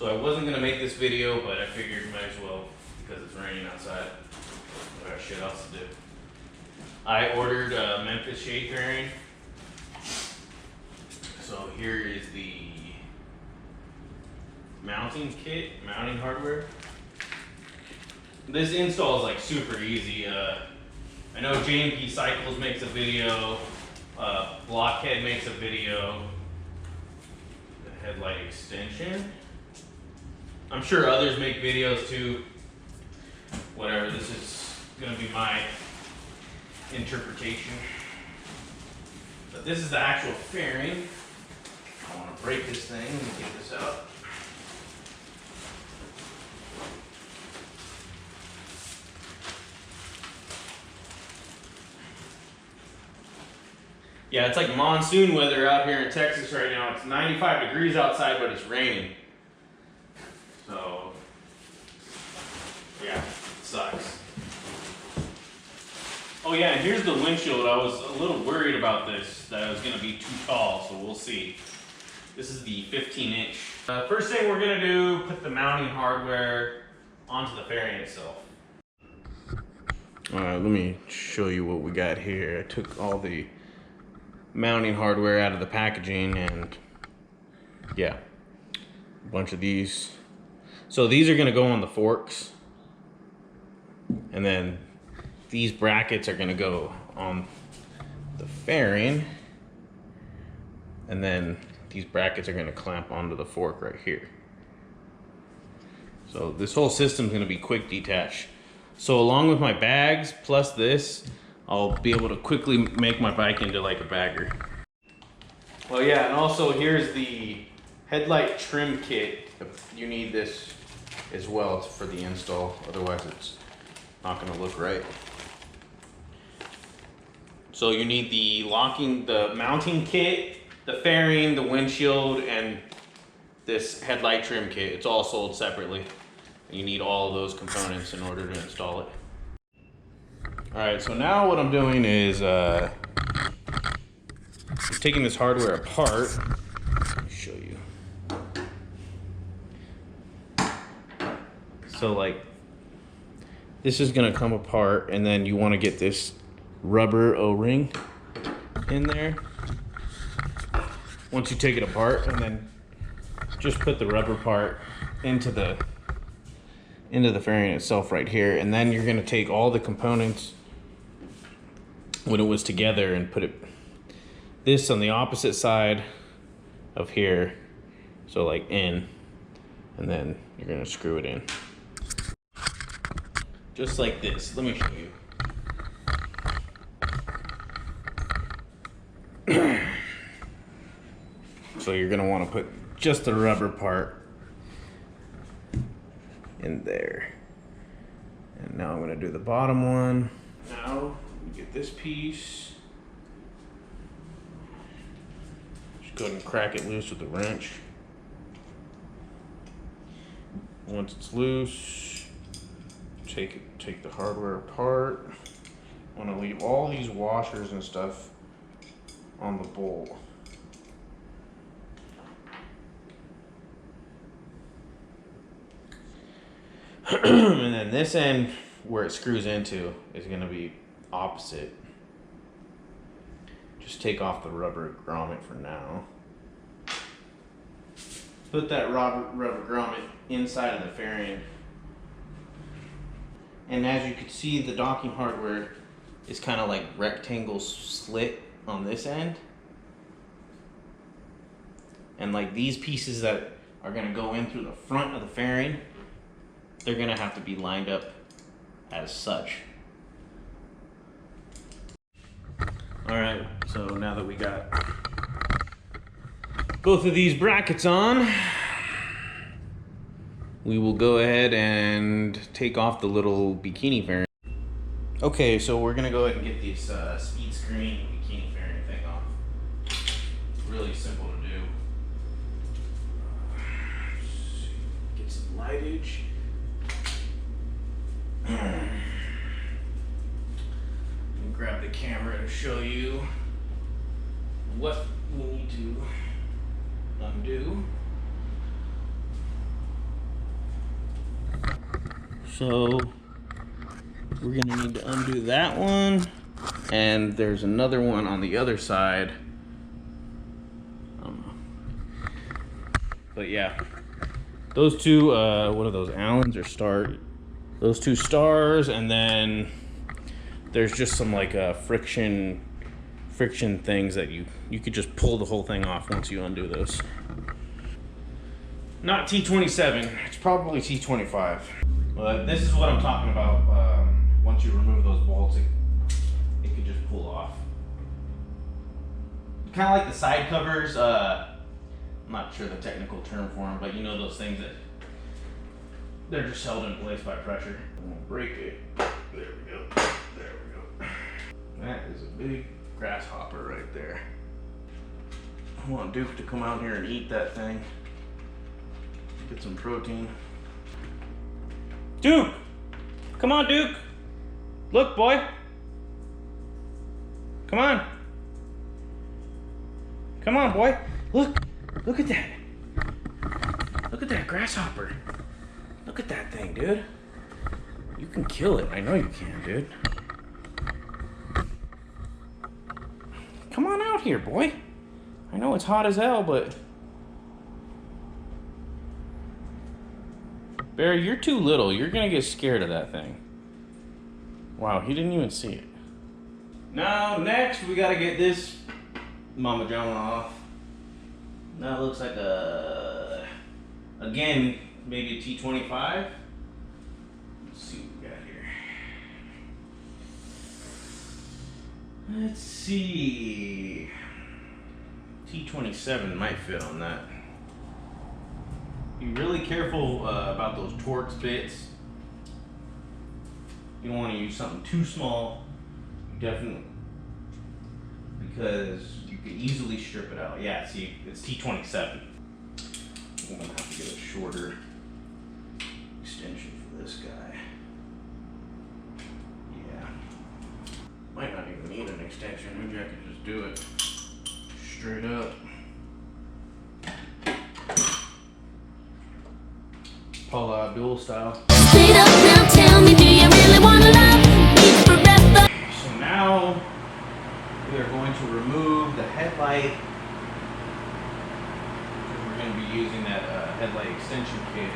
So I wasn't gonna make this video, but I figured might as well because it's raining outside. I got shit else to do. I ordered a Memphis shade fairing. So here is the mounting kit, mounting hardware. This install is like super easy. I know J&P Cycles makes a video, Blockhead makes a video, the headlight extension. I'm sure others make videos too. Whatever, this is gonna be my interpretation. But this is the actual fairing. I wanna break this thing and get this out. Yeah, it's like monsoon weather out here in Texas right now. It's 95 degrees outside, but it's raining. So, yeah, it sucks. Oh yeah, and here's the windshield. I was a little worried about this, that it was gonna be too tall, so we'll see. This is the 15-inch. First thing we're gonna do, put the mounting hardware onto the fairing itself. All right, let me show you what we got here. I took all the mounting hardware out of the packaging, and yeah, a bunch of these. So these are gonna go on the forks, and then these brackets are gonna go on the fairing, and then these brackets are gonna clamp onto the fork right here. So this whole system's gonna be quick detach. So along with my bags plus this, I'll be able to quickly make my bike into like a bagger. Well, yeah, and also here's the headlight trim kit. You need this as well for the install, otherwise it's not gonna look right. So you need the mounting kit, the fairing, the windshield, and this headlight trim kit. It's all sold separately. You need all of those components in order to install it. All right, so now what I'm doing is I'm taking this hardware apart. Let me show you. So like, this is gonna come apart, and then you wanna get this rubber O-ring in there. Once you take it apart, and then just put the rubber part into the fairing itself right here, and then you're gonna take all the components when it was together and put this on the opposite side of here, so like in, and then you're gonna screw it in just like this. Let me show you. So you're gonna want to put just the rubber part in there, and now I'm gonna do the bottom one. Now get this piece, just go ahead and crack it loose with the wrench. Once it's loose, take the hardware apart. I want to leave all these washers and stuff on the bolt. And then this end where it screws into is going to be opposite. Just take off the rubber grommet for now. Put that rubber grommet inside of the fairing. And as you can see, the docking hardware is kind of like rectangle slit on this end. And like these pieces that are going to go in through the front of the fairing, they're going to have to be lined up as such. All right, so now that we got both of these brackets on, we will go ahead and take off the little bikini fairing. Okay, so we're gonna go ahead and get this speed screen bikini fairing thing off. It's really simple to do. Get some lightage. Grab the camera to show you what we need to undo. So we're gonna need to undo that one, and there's another one on the other side. But yeah, those two, what are those, Allens or Star? Those two stars, and then there's just some like friction things that you could just pull the whole thing off once you undo those. Not T27, it's probably T25. But this is what I'm talking about. Once you remove those bolts, it could just pull off. Kind of like the side covers. I'm not sure the technical term for them, but you know those things that they're just held in place by pressure. I'm gonna break it. There we go. There we go. That is a big grasshopper right there. I want Duke to come out here and eat that thing. Get some protein. Duke! Come on, Duke! Look, boy! Come on! Come on, boy! Look! Look at that! Look at that grasshopper! Look at that thing, dude! You can kill it. I know you can, dude. Come on out here, boy! I know it's hot as hell, but... Barry, you're too little. You're gonna get scared of that thing. Wow, he didn't even see it. Now, next, we gotta get this Mama Jama off. That looks like a... Again, maybe a T25. Let's see what we got here. Let's see. T27 might fit on that. Be really careful about those Torx bits. You don't want to use something too small, definitely, because you could easily strip it out. Yeah, see, it's T27. I'm gonna have to get a shorter extension for this guy. Yeah, might not even need an extension. Maybe I can just do it straight up. Paula Abdul style. Straight up now, tell me, do you really want to love me forever? So now we are going to remove the headlight. We're going to be using that headlight extension kit.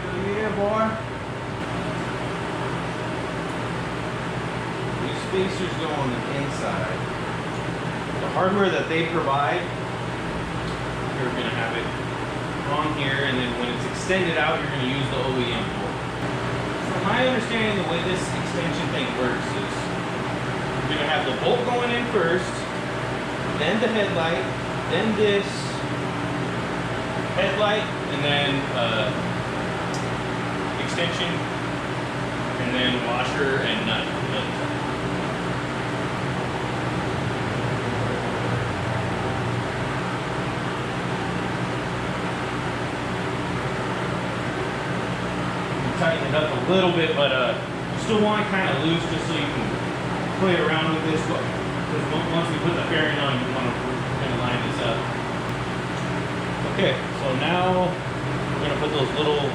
Hell yeah, boy. These spacers go on the inside. The hardware that they provide, you're going to have it on here, and then when it's extended out, you're going to use the OEM bolt. From my understanding, the way this extension thing works is you're going to have the bolt going in first, then the headlight, then this headlight, and then extension, and then washer and nut. Tighten it up a little bit, but you still want it kind of loose just so you can play around with this. Because once we put the fairing on, you want to kind of line this up. Okay, so now we're going to put those little,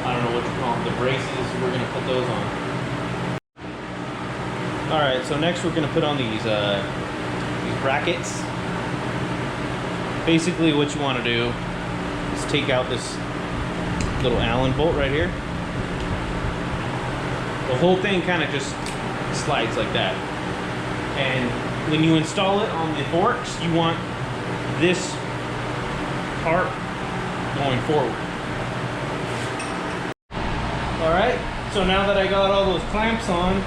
I don't know what you call them, the braces. We're going to put those on. Alright, so next we're going to put on these brackets. Basically what you want to do is take out this little Allen bolt right here. The whole thing kind of just slides like that. And when you install it on the forks, you want this part going forward. Alright, so now that I got all those clamps on,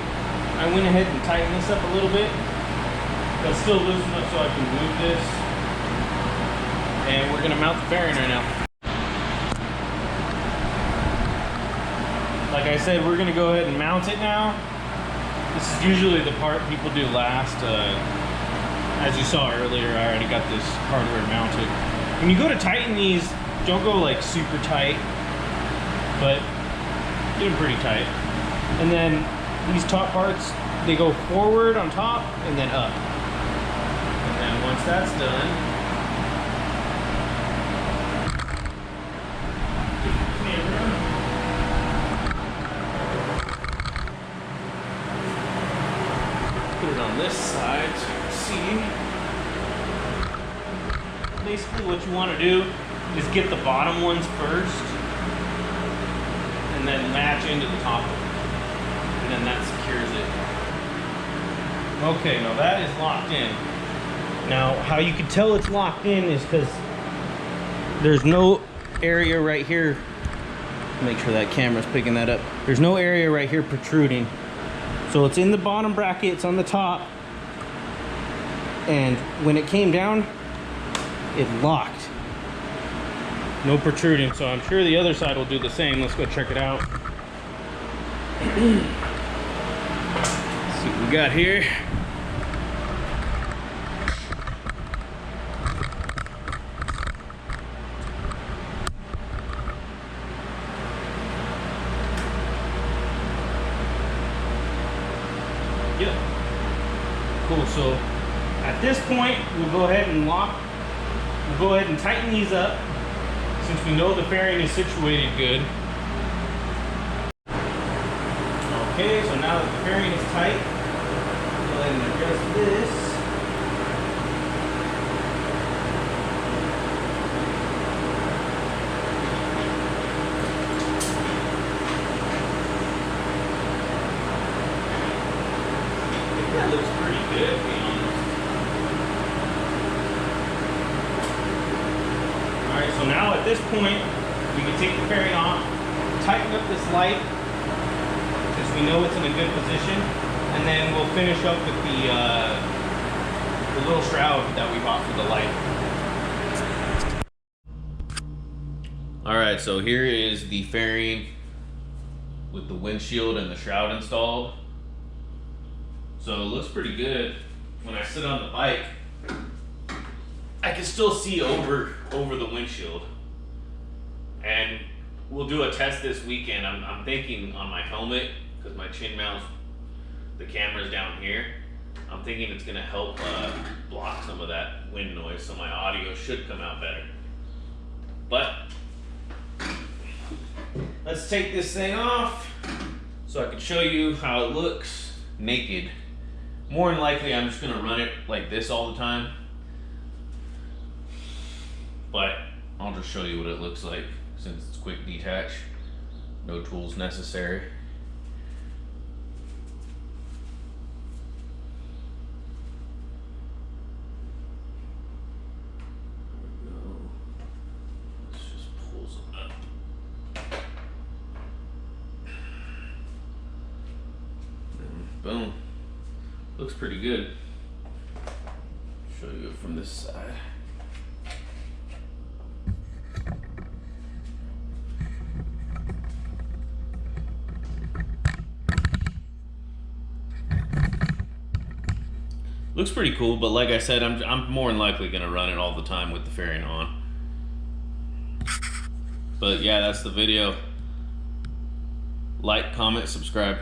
I went ahead and tightened this up a little bit. But still loose enough so I can move this. And we're going to mount the fairing right now. Like I said, we're going to go ahead and mount it now. This is usually the part people do last. As you saw earlier, I already got this hardware mounted. When you go to tighten these, don't go like super tight, but get them pretty tight. And then these top parts, they go forward on top and then up. And then once that's done, what you want to do is get the bottom ones first and then latch into the top one. And then that secures it. Okay, now that is locked in. Now, how you can tell it's locked in is because there's no area right here. Make sure that camera's picking that up. There's no area right here protruding. So it's in the bottom bracket, it's on the top. And when it came down, it locked. No protruding, so I'm sure the other side will do the same. Let's go check it out. Let's see what we got here. Yep. Cool, so at this point, we'll go ahead and we'll go ahead and tighten these up since we know the fairing is situated good. Okay, so now that the fairing is tight, go ahead and adjust this. That looks pretty good, to be honest. Alright, so now at this point, we can take the fairing off, tighten up this light, since we know it's in a good position, and then we'll finish up with the little shroud that we bought for the light. Alright, so here is the fairing with the windshield and the shroud installed. So it looks pretty good. When I sit on the bike, I can still see over the windshield. And we'll do a test this weekend. I'm thinking on my helmet, because my chin mounts, the camera's down here. I'm thinking it's gonna help block some of that wind noise, so my audio should come out better. But let's take this thing off so I can show you how it looks naked. More than likely, I'm just gonna run it like this all the time. But I'll just show you what it looks like since it's quick detach. No tools necessary. There we go. Let's just pull some up. And boom. Looks pretty good. Show you it from this side. Looks pretty cool, but like I said, I'm more than likely gonna run it all the time with the fairing on. But yeah, that's the video. Like, comment, subscribe.